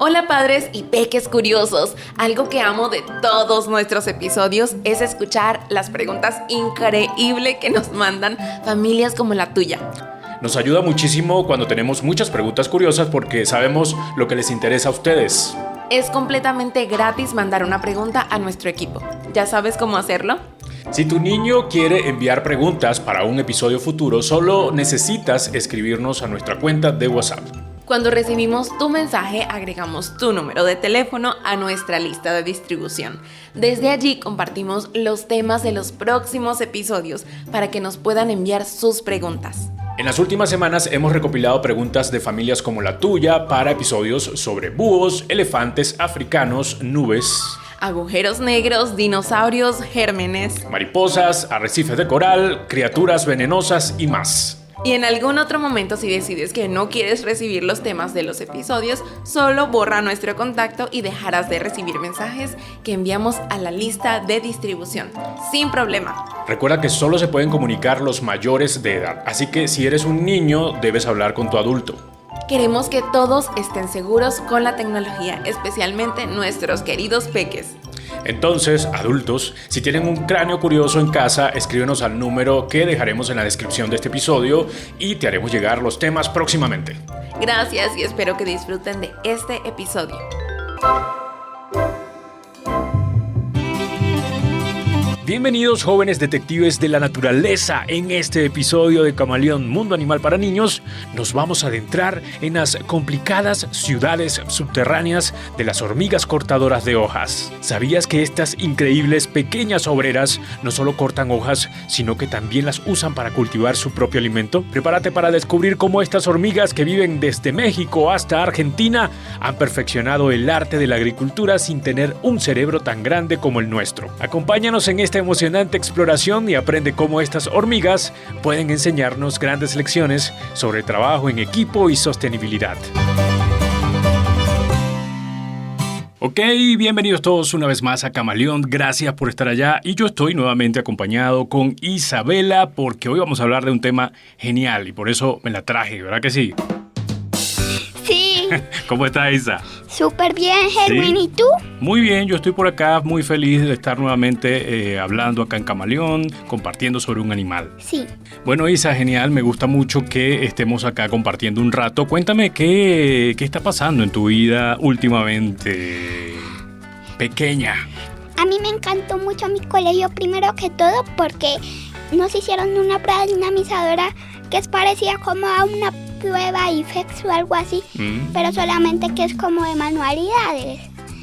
Hola padres y peques curiosos, algo que amo de todos nuestros episodios es escuchar las preguntas increíbles que nos mandan familias como la tuya. Nos ayuda muchísimo cuando tenemos muchas preguntas curiosas porque sabemos lo que les interesa a ustedes. Es completamente gratis mandar una pregunta a nuestro equipo. ¿Ya sabes cómo hacerlo? Si tu niño quiere enviar preguntas para un episodio futuro, solo necesitas escribirnos a nuestra cuenta de WhatsApp. Cuando recibimos tu mensaje, agregamos tu número de teléfono a nuestra lista de distribución. Desde allí compartimos los temas de los próximos episodios para que nos puedan enviar sus preguntas. En las últimas semanas hemos recopilado preguntas de familias como la tuya para episodios sobre búhos, elefantes africanos, nubes, agujeros negros, dinosaurios, gérmenes, mariposas, arrecifes de coral, criaturas venenosas y más. Y en algún otro momento, si decides que no quieres recibir los temas de los episodios, solo borra nuestro contacto y dejarás de recibir mensajes que enviamos a la lista de distribución, sin problema. Recuerda que solo se pueden comunicar los mayores de edad, así que si eres un niño, debes hablar con tu adulto. Queremos que todos estén seguros con la tecnología, especialmente nuestros queridos peques. Entonces, adultos, si tienen un cráneo curioso en casa, escríbenos al número que dejaremos en la descripción de este episodio y te haremos llegar los temas próximamente. Gracias y espero que disfruten de este episodio. Bienvenidos jóvenes detectives de la naturaleza. En este episodio de Camaleón Mundo Animal para Niños nos vamos a adentrar en las complicadas ciudades subterráneas de las hormigas cortadoras de hojas. ¿Sabías que estas increíbles pequeñas obreras no solo cortan hojas, sino que también las usan para cultivar su propio alimento? Prepárate para descubrir cómo estas hormigas que viven desde México hasta Argentina han perfeccionado el arte de la agricultura sin tener un cerebro tan grande como el nuestro. Acompáñanos en esta emocionante exploración y aprende cómo estas hormigas pueden enseñarnos grandes lecciones sobre trabajo en equipo y sostenibilidad. Ok, bienvenidos todos una vez más a Camaleón, gracias por estar allá y yo estoy nuevamente acompañado con Isabela porque hoy vamos a hablar de un tema genial y por eso me la traje, ¿verdad que sí? Sí. ¿Cómo está Isa? Súper bien, Herwin, ¿sí? ¿Y tú? Muy bien, yo estoy por acá muy feliz de estar nuevamente hablando acá en Camaleón, compartiendo sobre un animal. Sí. Bueno, Isa, genial, me gusta mucho que estemos acá compartiendo un rato. Cuéntame, ¿qué está pasando en tu vida últimamente, pequeña? A mí me encantó mucho mi colegio, primero que todo, porque nos hicieron una prueba dinamizadora que es parecida como a una prueba IFEX o algo así, pero solamente que es como de manualidades.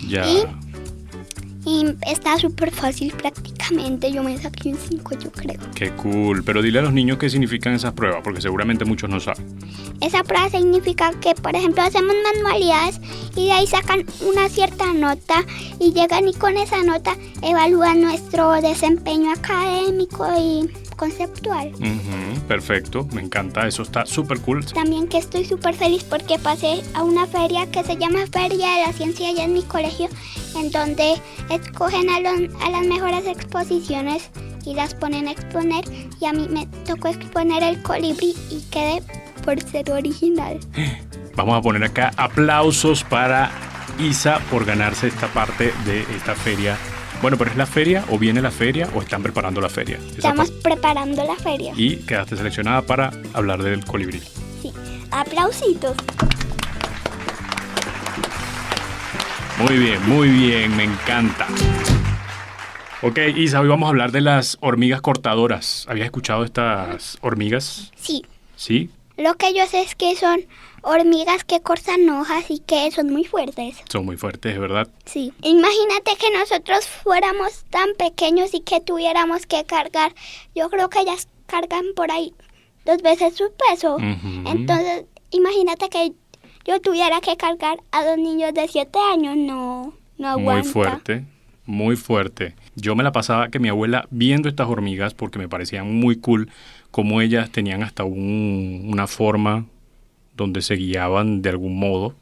Ya. Y está súper fácil prácticamente, yo me saqué un 5 yo creo. Qué cool, pero dile a los niños qué significan esas pruebas, porque seguramente muchos no saben. Esa prueba significa que, por ejemplo, hacemos manualidades y de ahí sacan una cierta nota y llegan y con esa nota evalúan nuestro desempeño académico y conceptual. Perfecto, me encanta, eso está súper cool. También que estoy súper feliz porque pasé a una feria que se llama Feria de la Ciencia allá en mi colegio, en donde escogen a las mejores exposiciones y las ponen a exponer, y a mí me tocó exponer el colibrí y quedé por ser original. Vamos a poner acá aplausos para Isa por ganarse esta parte de esta feria. Bueno, pero ¿es la feria o viene la feria o están preparando la feria? Estamos preparando la feria. Y quedaste seleccionada para hablar del colibrí. Sí, aplausitos. Muy bien, me encanta. Ok, Isa, hoy vamos a hablar de las hormigas cortadoras. ¿Habías escuchado estas hormigas? Sí. ¿Sí? Lo que yo sé es que son hormigas que cortan hojas y que son muy fuertes. Son muy fuertes, ¿verdad? Sí. Imagínate que nosotros fuéramos tan pequeños y que tuviéramos que cargar. Yo creo que ellas cargan por ahí 2 veces su peso. Entonces, imagínate que yo tuviera que cargar a 2 niños de 7 años. No aguanta. Muy fuerte. Yo me la pasaba que mi abuela viendo estas hormigas porque me parecían muy cool como ellas tenían hasta una forma donde se guiaban de algún modo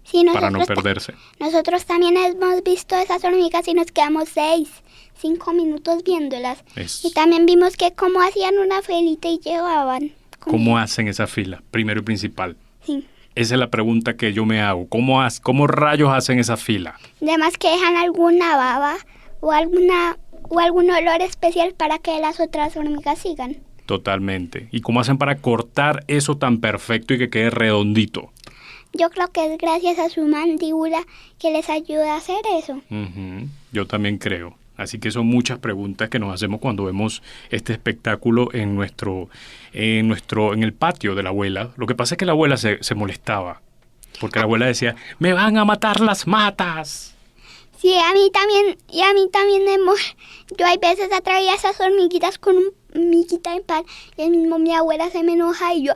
sí, para no perderse. Nosotros también hemos visto esas hormigas y nos quedamos 5 minutos viéndolas. Y también vimos que cómo hacían una filita y llevaban. ¿Cómo hacen esa fila? Primero y principal. Sí, Esa es la pregunta que yo me hago. ¿Cómo rayos hacen esa fila? Además que dejan alguna baba o algún olor especial para que las otras hormigas sigan. Totalmente. ¿Y cómo hacen para cortar eso tan perfecto y que quede redondito? Yo creo que es gracias a su mandíbula que les ayuda a hacer eso. Yo también creo. Así que son muchas preguntas que nos hacemos cuando vemos este espectáculo en el patio de la abuela. Lo que pasa es que la abuela se molestaba, porque la abuela decía, ¡me van a matar las matas! Sí, a mí también yo hay veces atraía esas hormiguitas con un miguita en pan y el mismo mi abuela se me enoja y ella,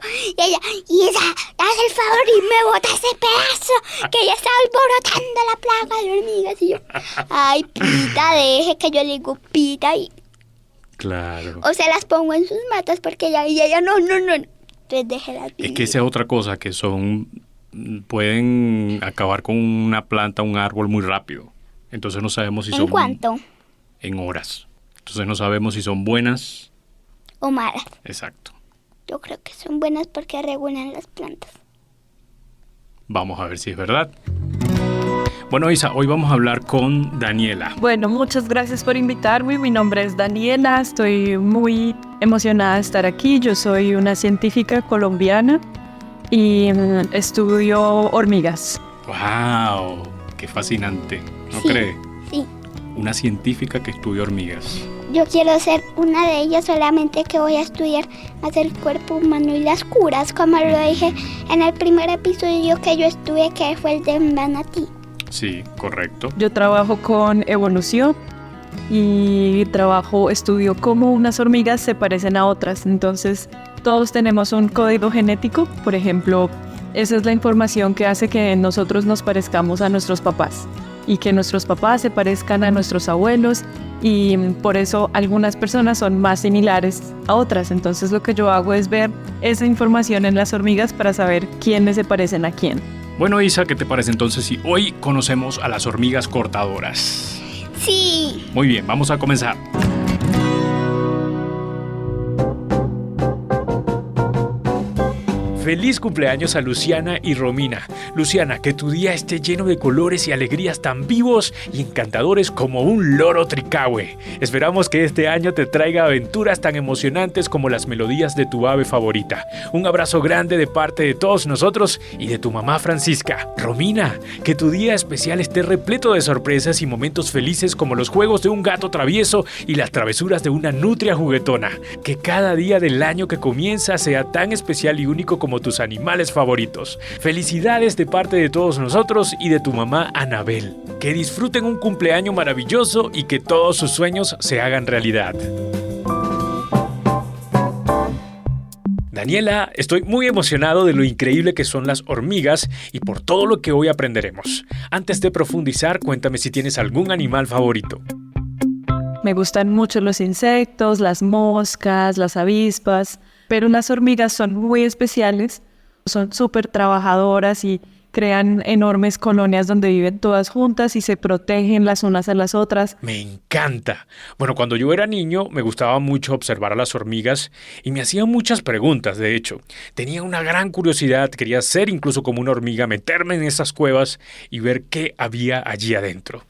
Isa, haz el favor y me bota ese pedazo que ella está alborotando la plaga de hormigas y yo, ay, Pita, deje que yo le digo Pita y... Claro. O se las pongo en sus matas porque ella no, entonces déjelas vivir. Es que esa es otra cosa, que pueden acabar con una planta, un árbol muy rápido. Entonces no sabemos si son... ¿En cuánto? En horas. Entonces no sabemos si son buenas o malas. Exacto. Yo creo que son buenas porque regulan las plantas. Vamos a ver si es verdad. Bueno, Isa, hoy vamos a hablar con Daniela. Bueno, muchas gracias por invitarme. Mi nombre es Daniela. Estoy muy emocionada de estar aquí. Yo soy una científica colombiana y estudio hormigas. ¡Wow! ¡Qué fascinante! ¿No sí, cree? Sí. Una científica que estudia hormigas. Yo quiero ser una de ellas, solamente que voy a estudiar más el cuerpo humano y las curas, como lo dije en el primer episodio que yo estuve, que fue el de manatí. Sí, correcto. Yo trabajo con evolución y estudio cómo unas hormigas se parecen a otras. Entonces, todos tenemos un código genético. Por ejemplo, esa es la información que hace que nosotros nos parezcamos a nuestros papás y que nuestros papás se parezcan a nuestros abuelos, y por eso algunas personas son más similares a otras. Entonces lo que yo hago es ver esa información en las hormigas para saber quiénes se parecen a quién. Bueno, Isa, ¿qué te parece entonces si hoy conocemos a las hormigas cortadoras? Sí. Muy bien, vamos a comenzar. Feliz cumpleaños a Luciana y Romina. Luciana, que tu día esté lleno de colores y alegrías tan vivos y encantadores como un loro tricahue. Esperamos que este año te traiga aventuras tan emocionantes como las melodías de tu ave favorita. Un abrazo grande de parte de todos nosotros y de tu mamá Francisca. Romina, que tu día especial esté repleto de sorpresas y momentos felices como los juegos de un gato travieso y las travesuras de una nutria juguetona. Que cada día del año que comienza sea tan especial y único como tus animales favoritos. Felicidades de parte de todos nosotros y de tu mamá Anabel. Que disfruten un cumpleaños maravilloso y que todos sus sueños se hagan realidad. Daniela, estoy muy emocionado de lo increíble que son las hormigas y por todo lo que hoy aprenderemos. Antes de profundizar, cuéntame si tienes algún animal favorito. Me gustan mucho los insectos, las moscas, las avispas, pero las hormigas son muy especiales, son súper trabajadoras y crean enormes colonias donde viven todas juntas y se protegen las unas a las otras. Me encanta. Bueno, cuando yo era niño me gustaba mucho observar a las hormigas y me hacían muchas preguntas, de hecho. Tenía una gran curiosidad, quería ser incluso como una hormiga, meterme en esas cuevas y ver qué había allí adentro.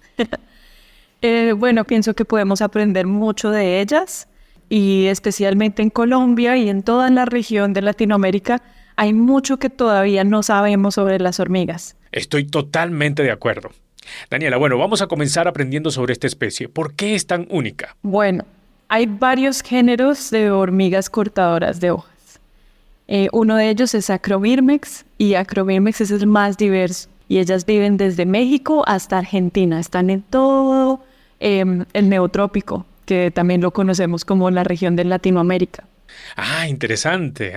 Bueno, pienso que podemos aprender mucho de ellas. Y especialmente en Colombia y en toda la región de Latinoamérica hay mucho que todavía no sabemos sobre las hormigas. Estoy totalmente de acuerdo. Daniela, bueno, vamos a comenzar aprendiendo sobre esta especie. ¿Por qué es tan única? Bueno, hay varios géneros de hormigas cortadoras de hojas. Uno de ellos es Acrovirmex y Acrovirmex es el más diverso. Y ellas viven desde México hasta Argentina. Están en todo el neotrópico, que también lo conocemos como la región de Latinoamérica. Ah, interesante.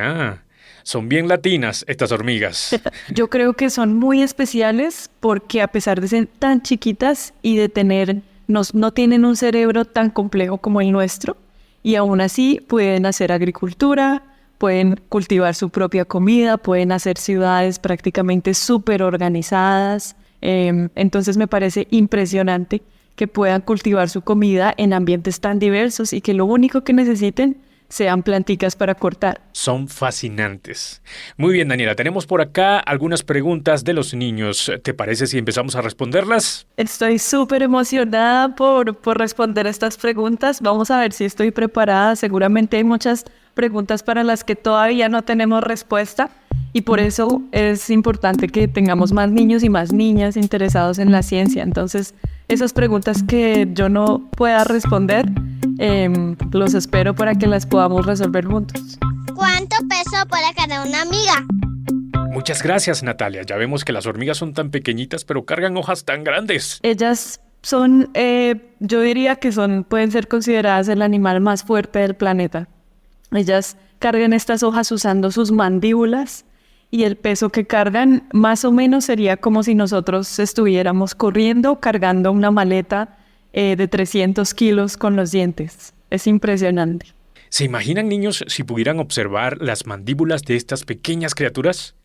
Son bien latinas estas hormigas. Yo creo que son muy especiales porque a pesar de ser tan chiquitas y de no tienen un cerebro tan complejo como el nuestro, y aún así pueden hacer agricultura, pueden cultivar su propia comida, pueden hacer ciudades prácticamente súper organizadas. Entonces me parece impresionante que puedan cultivar su comida en ambientes tan diversos y que lo único que necesiten sean planticas para cortar. Son fascinantes. Muy bien, Daniela, tenemos por acá algunas preguntas de los niños. ¿Te parece si empezamos a responderlas? Estoy súper emocionada por responder estas preguntas. Vamos a ver si estoy preparada. Seguramente hay muchas preguntas para las que todavía no tenemos respuesta y por eso es importante que tengamos más niños y más niñas interesados en la ciencia. Entonces, esas preguntas que yo no pueda responder, los espero para que las podamos resolver juntos. ¿Cuánto peso puede cargar una hormiga? Muchas gracias, Natalia. Ya vemos que las hormigas son tan pequeñitas, pero cargan hojas tan grandes. Ellas son, yo diría que pueden ser consideradas el animal más fuerte del planeta. Ellas cargan estas hojas usando sus mandíbulas y el peso que cargan más o menos sería como si nosotros estuviéramos corriendo cargando una maleta de 300 kilos con los dientes. Es impresionante. ¿Se imaginan, niños, si pudieran observar las mandíbulas de estas pequeñas criaturas?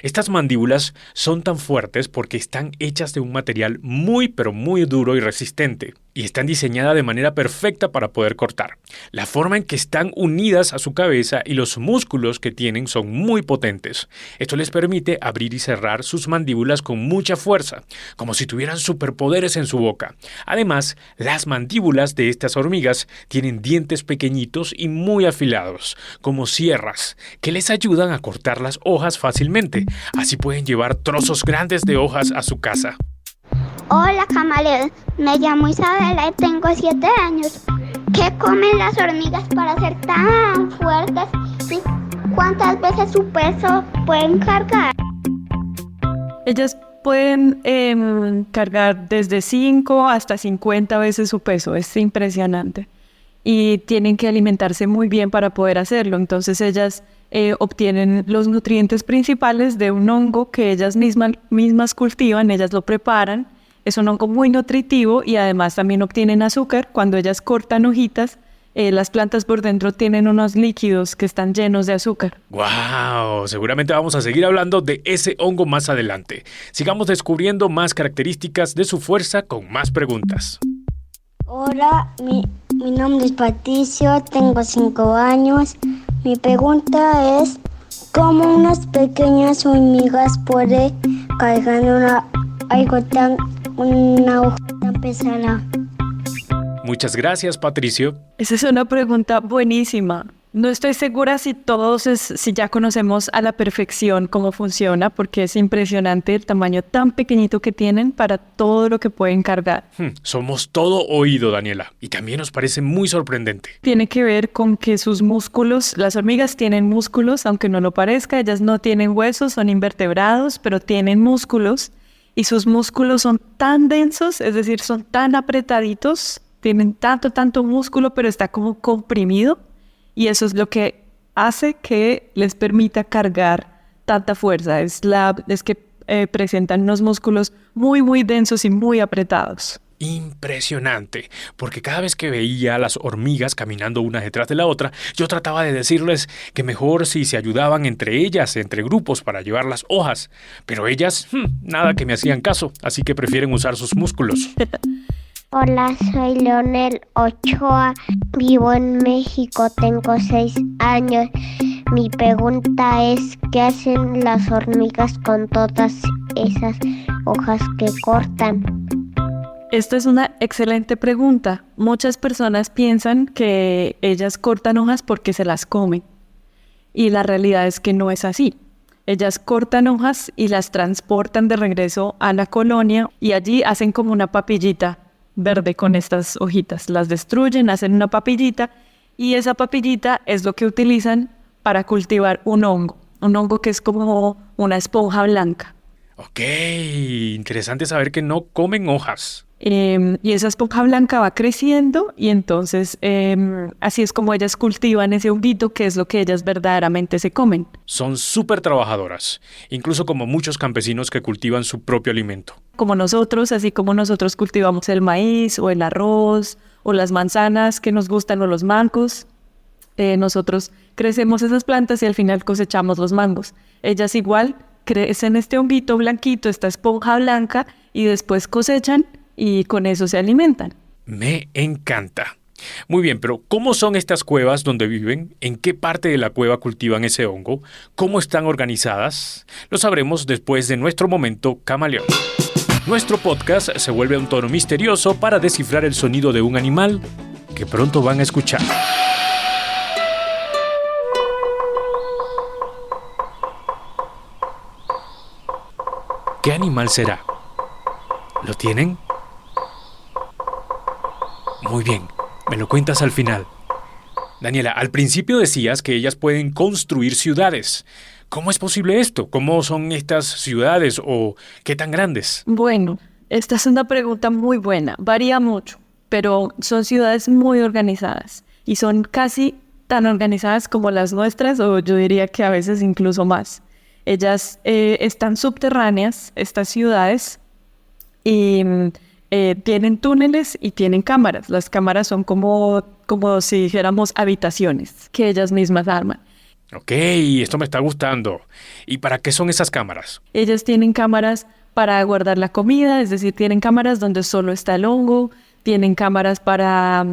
Estas mandíbulas son tan fuertes porque están hechas de un material muy pero muy duro y resistente y están diseñadas de manera perfecta para poder cortar. La forma en que están unidas a su cabeza y los músculos que tienen son muy potentes. Esto les permite abrir y cerrar sus mandíbulas con mucha fuerza, como si tuvieran superpoderes en su boca. Además, las mandíbulas de estas hormigas tienen dientes pequeñitos y muy afilados, como sierras, que les ayudan a cortar las hojas fácilmente. Así pueden llevar trozos grandes de hojas a su casa. Hola, camaleón. Me llamo Isabela y tengo 7 años. ¿Qué comen las hormigas para ser tan fuertes? ¿Y cuántas veces su peso pueden cargar? Ellas pueden cargar desde 5 hasta 50 veces su peso. Es impresionante. Y tienen que alimentarse muy bien para poder hacerlo. Entonces ellas obtienen los nutrientes principales de un hongo que ellas mismas cultivan, ellas lo preparan. Es un hongo muy nutritivo y además también obtienen azúcar. Cuando ellas cortan hojitas, las plantas por dentro tienen unos líquidos que están llenos de azúcar. ¡Wow! Seguramente vamos a seguir hablando de ese hongo más adelante. Sigamos descubriendo más características de su fuerza con más preguntas. Hola, mi nombre es Patricio, tengo 5 años. Mi pregunta es, ¿cómo unas pequeñas hormigas pueden cargar una hoja tan pesada? Muchas gracias, Patricio. Esa es una pregunta buenísima. No estoy segura si si ya conocemos a la perfección cómo funciona, porque es impresionante el tamaño tan pequeñito que tienen para todo lo que pueden cargar. Somos todo oído, Daniela, y también nos parece muy sorprendente. Tiene que ver con que sus músculos, las hormigas tienen músculos, aunque no lo parezca, ellas no tienen huesos, son invertebrados, pero tienen músculos, y sus músculos son tan densos, es decir, son tan apretaditos, tienen tanto músculo, pero está como comprimido. Y eso es lo que hace que les permita cargar tanta fuerza. Es que presentan unos músculos muy densos y muy apretados. Impresionante, porque cada vez que veía a las hormigas caminando una detrás de la otra, yo trataba de decirles que mejor si se ayudaban entre ellas, entre grupos, para llevar las hojas. Pero ellas, nada que me hacían caso, así que prefieren usar sus músculos. Hola, soy Leonel Ochoa, vivo en México, tengo 6 años. Mi pregunta es, ¿qué hacen las hormigas con todas esas hojas que cortan? Esta es una excelente pregunta. Muchas personas piensan que ellas cortan hojas porque se las comen. Y la realidad es que no es así. Ellas cortan hojas y las transportan de regreso a la colonia y allí hacen como una papillita verde con estas hojitas. Las destruyen, hacen una papillita y esa papillita es lo que utilizan para cultivar un hongo que es como una esponja blanca. Ok, interesante saber que no comen hojas. Y esa esponja blanca va creciendo y entonces así es como ellas cultivan ese honguito que es lo que ellas verdaderamente se comen. Son súper trabajadoras, incluso como muchos campesinos que cultivan su propio alimento. Como nosotros, así como nosotros cultivamos el maíz o el arroz o las manzanas que nos gustan o los mangos, nosotros crecemos esas plantas y al final cosechamos los mangos. Ellas igual crecen este honguito blanquito, esta esponja blanca y después cosechan y con eso se alimentan. Me encanta. Muy bien, pero ¿cómo son estas cuevas donde viven? ¿En qué parte de la cueva cultivan ese hongo? ¿Cómo están organizadas? Lo sabremos después de nuestro momento camaleón. Nuestro podcast se vuelve un tono misterioso para descifrar el sonido de un animal que pronto van a escuchar. ¿Qué animal será? ¿Lo tienen? Muy bien, me lo cuentas al final. Daniela, al principio decías que ellas pueden construir ciudades. ¿Cómo es posible esto? ¿Cómo son estas ciudades o qué tan grandes? Bueno, esta es una pregunta muy buena. Varía mucho, pero son ciudades muy organizadas y son casi tan organizadas como las nuestras, o yo diría que a veces incluso más. Ellas están subterráneas, estas ciudades, y tienen túneles y tienen cámaras. Las cámaras son como si dijéramos habitaciones que ellas mismas arman. Ok, esto me está gustando. ¿Y para qué son esas cámaras? Ellas tienen cámaras para guardar la comida, es decir, tienen cámaras donde solo está el hongo, tienen cámaras para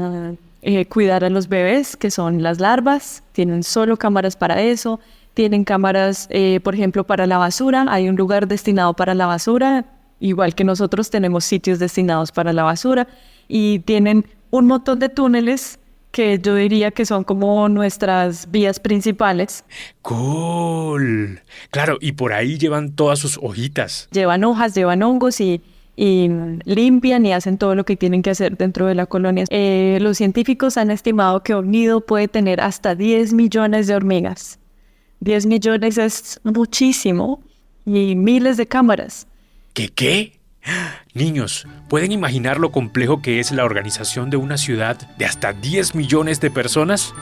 cuidar a los bebés, que son las larvas, tienen solo cámaras para eso, tienen cámaras, por ejemplo, para la basura, hay un lugar destinado para la basura, igual que nosotros tenemos sitios destinados para la basura, y tienen un montón de túneles que yo diría que son como nuestras vías principales. ¡Cool! Claro, y por ahí llevan todas sus hojitas. Llevan hojas, llevan hongos y limpian y hacen todo lo que tienen que hacer dentro de la colonia. Los científicos han estimado que un nido puede tener hasta 10 millones de hormigas. 10 millones es muchísimo y miles de cámaras. ¿Qué? Niños, ¿pueden imaginar lo complejo que es la organización de una ciudad de hasta 10 millones de personas?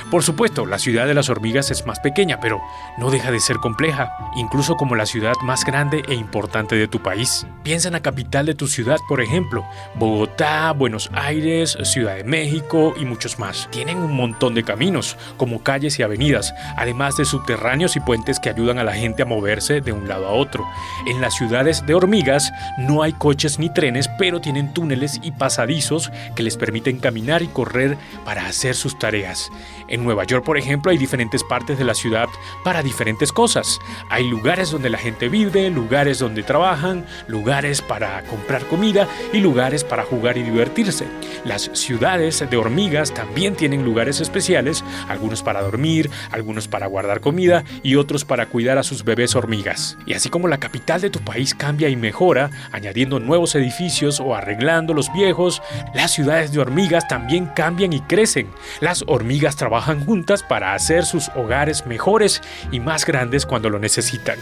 Por supuesto, la ciudad de las hormigas es más pequeña, pero no deja de ser compleja, incluso como la ciudad más grande e importante de tu país. Piensa en la capital de tu ciudad, por ejemplo, Bogotá, Buenos Aires, Ciudad de México y muchos más. Tienen un montón de caminos, como calles y avenidas, además de subterráneos y puentes que ayudan a la gente a moverse de un lado a otro. En las ciudades de hormigas no hay coches ni trenes, pero tienen túneles y pasadizos que les permiten caminar y correr para hacer sus tareas. En Nueva York, por ejemplo, hay diferentes partes de la ciudad para diferentes cosas. Hay lugares donde la gente vive, lugares donde trabajan, lugares para comprar comida y lugares para jugar y divertirse. Las ciudades de hormigas también tienen lugares especiales, algunos para dormir, algunos para guardar comida y otros para cuidar a sus bebés hormigas. Y así como la capital de tu país cambia y mejora, añadiendo nuevos edificios o arreglando los viejos, las ciudades de hormigas también cambian y crecen. Las hormigas trabajan juntas para hacer sus hogares mejores y más grandes cuando lo necesitan.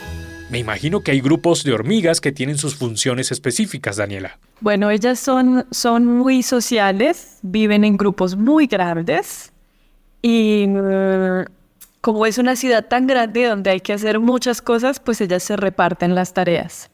Me imagino que hay grupos de hormigas que tienen sus funciones específicas, Daniela. Bueno, ellas son muy sociales, viven en grupos muy grandes y como es una ciudad tan grande donde hay que hacer muchas cosas, pues ellas se reparten las tareas.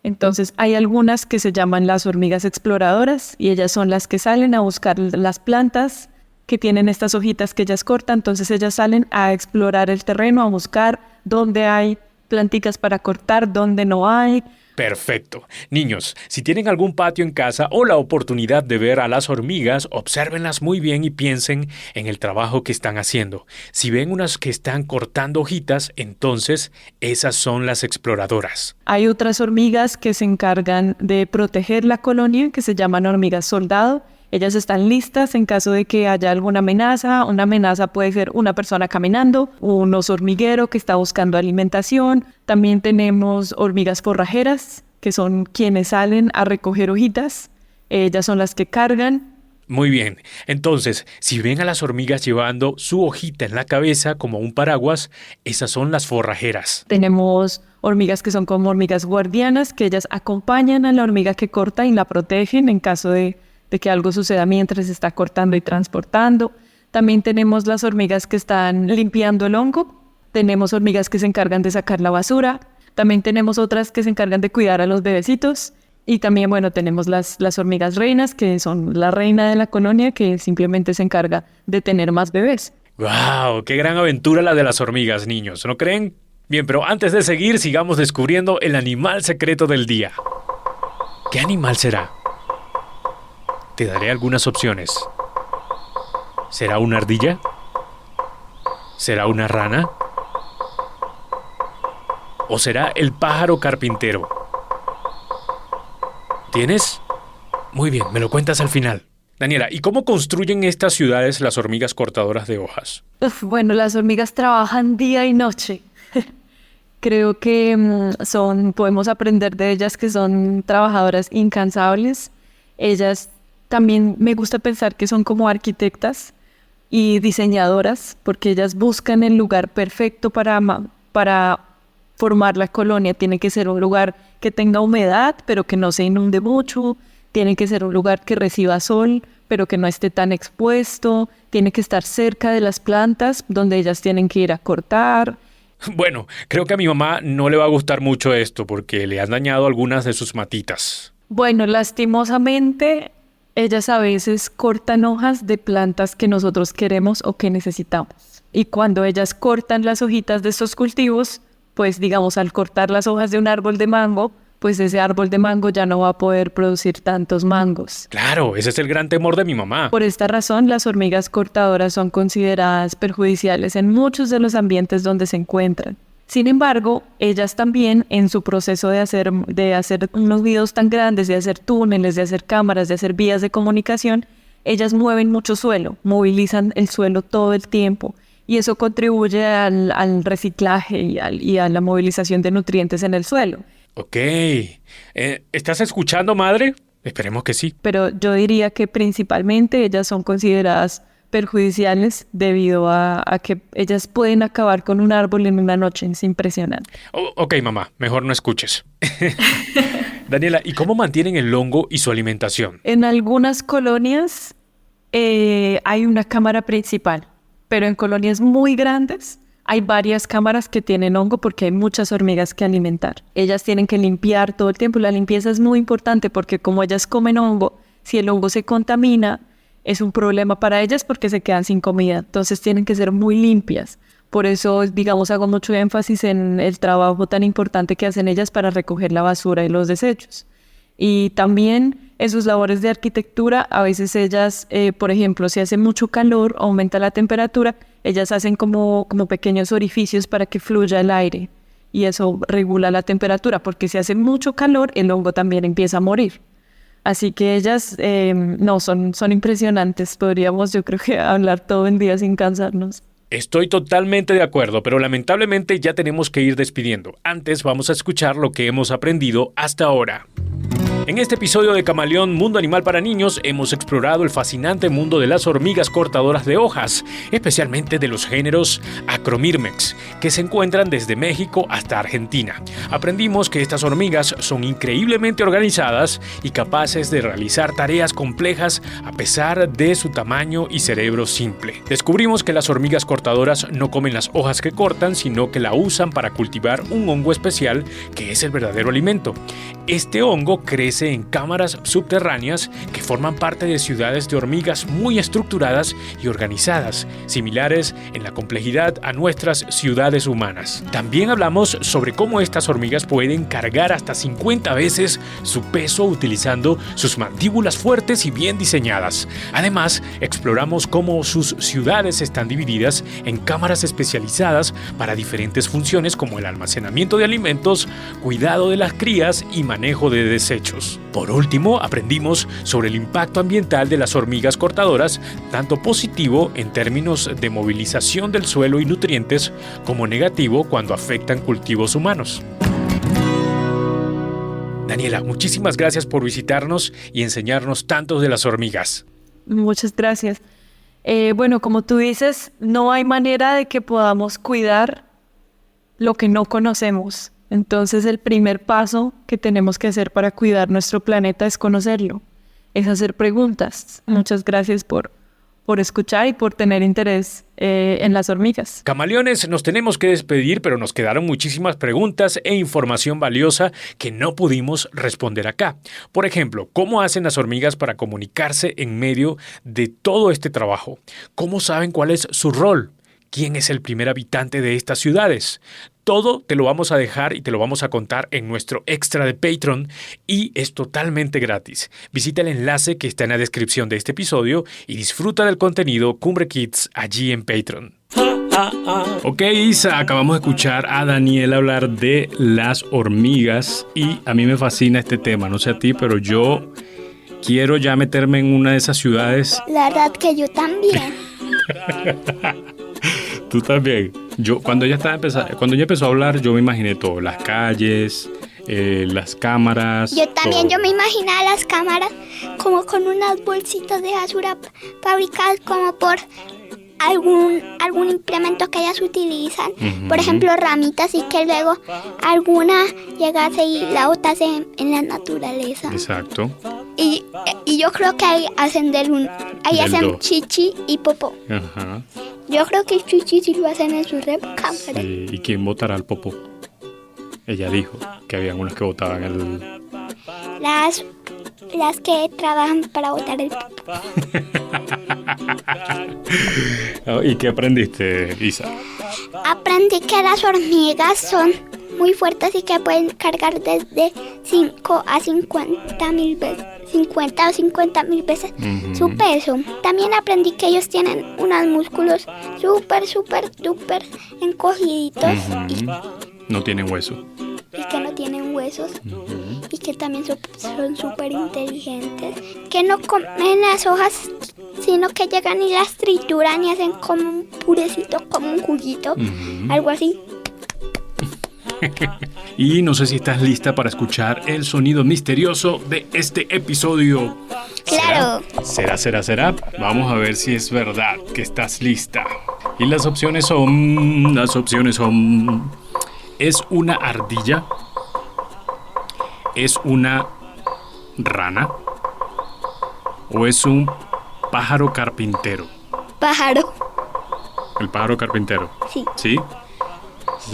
Entonces hay algunas que se llaman las hormigas exploradoras y ellas son las que salen a buscar las plantas que tienen estas hojitas que ellas cortan. Entonces ellas salen a explorar el terreno, a buscar dónde hay planticas para cortar, dónde no hay. Perfecto. Niños, si tienen algún patio en casa o la oportunidad de ver a las hormigas, obsérvenlas muy bien y piensen en el trabajo que están haciendo. Si ven unas que están cortando hojitas, entonces esas son las exploradoras. Hay otras hormigas que se encargan de proteger la colonia, que se llaman hormigas soldado. Ellas están listas en caso de que haya alguna amenaza. Una amenaza puede ser una persona caminando, un oso hormiguero que está buscando alimentación. También tenemos hormigas forrajeras, que son quienes salen a recoger hojitas. Ellas son las que cargan. Muy bien. Entonces, si ven a las hormigas llevando su hojita en la cabeza como un paraguas, esas son las forrajeras. Tenemos hormigas que son como hormigas guardianas, que ellas acompañan a la hormiga que corta y la protegen en caso de que algo suceda mientras se está cortando y transportando. También tenemos las hormigas que están limpiando el hongo. Tenemos hormigas que se encargan de sacar la basura. También tenemos otras que se encargan de cuidar a los bebecitos. Y también, bueno, tenemos las hormigas reinas, que son la reina de la colonia, que simplemente se encarga de tener más bebés. ¡Wow! ¡Qué gran aventura la de las hormigas, niños! ¿No creen? Bien, pero antes de seguir, sigamos descubriendo el animal secreto del día. ¿Qué animal será? Te daré algunas opciones. ¿Será una ardilla? ¿Será una rana? ¿O será el pájaro carpintero? ¿Tienes? Muy bien, me lo cuentas al final. Daniela, ¿y cómo construyen estas ciudades las hormigas cortadoras de hojas? Bueno, las hormigas trabajan día y noche. Creo que podemos aprender de ellas que son trabajadoras incansables. Ellas también me gusta pensar que son como arquitectas y diseñadoras, porque ellas buscan el lugar perfecto para formar la colonia. Tiene que ser un lugar que tenga humedad, pero que no se inunde mucho. Tiene que ser un lugar que reciba sol, pero que no esté tan expuesto. Tiene que estar cerca de las plantas, donde ellas tienen que ir a cortar. Bueno, creo que a mi mamá no le va a gustar mucho esto, porque le han dañado algunas de sus matitas. Bueno, lastimosamente, ellas a veces cortan hojas de plantas que nosotros queremos o que necesitamos. Y cuando ellas cortan las hojitas de estos cultivos, pues digamos, al cortar las hojas de un árbol de mango, pues ese árbol de mango ya no va a poder producir tantos mangos. Claro, ese es el gran temor de mi mamá. Por esta razón, las hormigas cortadoras son consideradas perjudiciales en muchos de los ambientes donde se encuentran. Sin embargo, ellas también, en su proceso de hacer unos nidos tan grandes, de hacer túneles, de hacer cámaras, de hacer vías de comunicación, ellas mueven mucho suelo, movilizan el suelo todo el tiempo. Y eso contribuye al reciclaje y a la movilización de nutrientes en el suelo. Ok. ¿Estás escuchando, madre? Esperemos que sí. Pero yo diría que principalmente ellas son consideradas perjudiciales debido a que ellas pueden acabar con un árbol en una noche. Es impresionante. Ok, mamá, mejor no escuches. Daniela, ¿y cómo mantienen el hongo y su alimentación? En algunas colonias hay una cámara principal, pero en colonias muy grandes hay varias cámaras que tienen hongo porque hay muchas hormigas que alimentar. Ellas tienen que limpiar todo el tiempo. La limpieza es muy importante porque como ellas comen hongo, si el hongo se contamina, es un problema para ellas porque se quedan sin comida. Entonces tienen que ser muy limpias. Por eso, digamos, hago mucho énfasis en el trabajo tan importante que hacen ellas para recoger la basura y los desechos. Y también en sus labores de arquitectura, a veces ellas, por ejemplo, si hace mucho calor, aumenta la temperatura, ellas hacen como pequeños orificios para que fluya el aire. Y eso regula la temperatura, porque si hace mucho calor, el hongo también empieza a morir. Así que ellas son impresionantes. Podríamos, yo creo que hablar todo el día sin cansarnos. Estoy totalmente de acuerdo, pero lamentablemente ya tenemos que ir despidiendo. Antes vamos a escuchar lo que hemos aprendido hasta ahora. En este episodio de Camaleón Mundo Animal para Niños hemos explorado el fascinante mundo de las hormigas cortadoras de hojas, especialmente de los géneros Acromyrmex, que se encuentran desde México hasta Argentina. Aprendimos que estas hormigas son increíblemente organizadas y capaces de realizar tareas complejas a pesar de su tamaño y cerebro simple. Descubrimos que las hormigas cortadoras no comen las hojas que cortan, sino que la usan para cultivar un hongo especial que es el verdadero alimento. Este hongo crece en cámaras subterráneas que forman parte de ciudades de hormigas muy estructuradas y organizadas, similares en la complejidad a nuestras ciudades humanas. También hablamos sobre cómo estas hormigas pueden cargar hasta 50 veces su peso utilizando sus mandíbulas fuertes y bien diseñadas. Además, exploramos cómo sus ciudades están divididas en cámaras especializadas para diferentes funciones como el almacenamiento de alimentos, cuidado de las crías y manejo de desechos. Por último, aprendimos sobre el impacto ambiental de las hormigas cortadoras, tanto positivo en términos de movilización del suelo y nutrientes, como negativo cuando afectan cultivos humanos. Daniela, muchísimas gracias por visitarnos y enseñarnos tanto de las hormigas. Muchas gracias. Bueno, como tú dices, no hay manera de que podamos cuidar lo que no conocemos. Entonces el primer paso que tenemos que hacer para cuidar nuestro planeta es conocerlo, es hacer preguntas. Muchas gracias por escuchar y por tener interés en las hormigas. Camaleones, nos tenemos que despedir, pero nos quedaron muchísimas preguntas e información valiosa que no pudimos responder acá. Por ejemplo, ¿cómo hacen las hormigas para comunicarse en medio de todo este trabajo? ¿Cómo saben cuál es su rol? ¿Quién es el primer habitante de estas ciudades? todo te lo vamos a dejar y te lo vamos a contar en nuestro extra de Patreon y es totalmente gratis. Visita el enlace que está en la descripción de este episodio y disfruta del contenido Cumbre Kids allí en Patreon. Ok, Isa, acabamos de escuchar a Daniel hablar de las hormigas y a mí me fascina este tema, no sé a ti, pero yo quiero ya meterme en una de esas ciudades. La verdad que yo también. Tú también. Cuando ella empezó a hablar, yo me imaginé todo, las calles, las cámaras. Yo también, todo. yo me imaginaba las cámaras como con unas bolsitas de basura fabricadas como por algún implemento que ellas utilizan. Por ejemplo, ramitas y que luego alguna llegase y la botase en la naturaleza. Exacto. Y yo creo que ahí hacen hacen chichi y popó. Ajá. Yo creo que el chichi sí lo hacen en su recámara. Sí. ¿Y quién votará al popó? Ella dijo que habían unas que votaban el... Las que trabajan para botar el popó. ¿Y qué aprendiste, Isa? Aprendí que las hormigas son muy fuertes y que pueden cargar desde 5 a 50,000 veces. 50 o 50,000 veces su peso. También aprendí que ellos tienen unos músculos súper encogiditos No tienen hueso. y que no tienen huesos y que también son súper inteligentes, que no comen las hojas sino que llegan y las trituran y hacen como un purecito, como un juguito, algo así. Y no sé si estás lista para escuchar el sonido misterioso de este episodio. Claro. ¿Será? Vamos a ver si es verdad que estás lista. Y las opciones son... ¿Es una ardilla? ¿Es una rana? ¿O es un pájaro carpintero? Pájaro. ¿El pájaro carpintero? Sí. ¿Sí?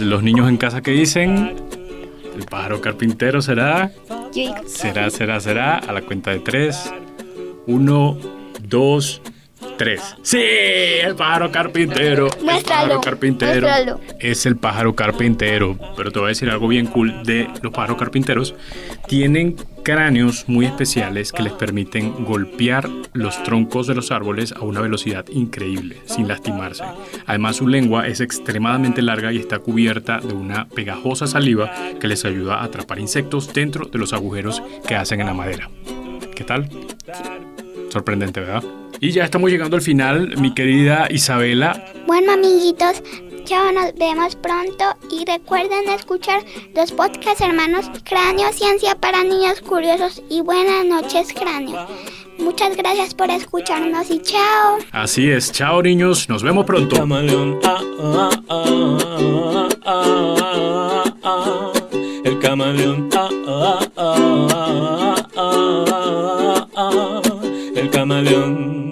Los niños en casa, ¿qué dicen? ¿El pájaro carpintero será? Yo digo, ¿Será? A la cuenta de 3. 1, 2, 3. ¡Sí! El pájaro carpintero. Muéstralo, El pájaro carpintero. muéstralo. Es el pájaro carpintero. Pero te voy a decir algo bien cool de los pájaros carpinteros. Tienen cráneos muy especiales que les permiten golpear los troncos de los árboles a una velocidad increíble, sin lastimarse. Además, su lengua es extremadamente larga y está cubierta de una pegajosa saliva que les ayuda a atrapar insectos dentro de los agujeros que hacen en la madera. ¿Qué tal? Sorprendente, ¿verdad? Y ya estamos llegando al final, mi querida Isabela. bueno, amiguitos, ya nos vemos pronto y recuerden escuchar los podcasts hermanos Cráneo, Ciencia para Niños Curiosos y Buenas noches, Cráneo. Muchas gracias por escucharnos y chao. Así es, chao niños, nos vemos pronto. Camaleón, el camaleón, el camaleón.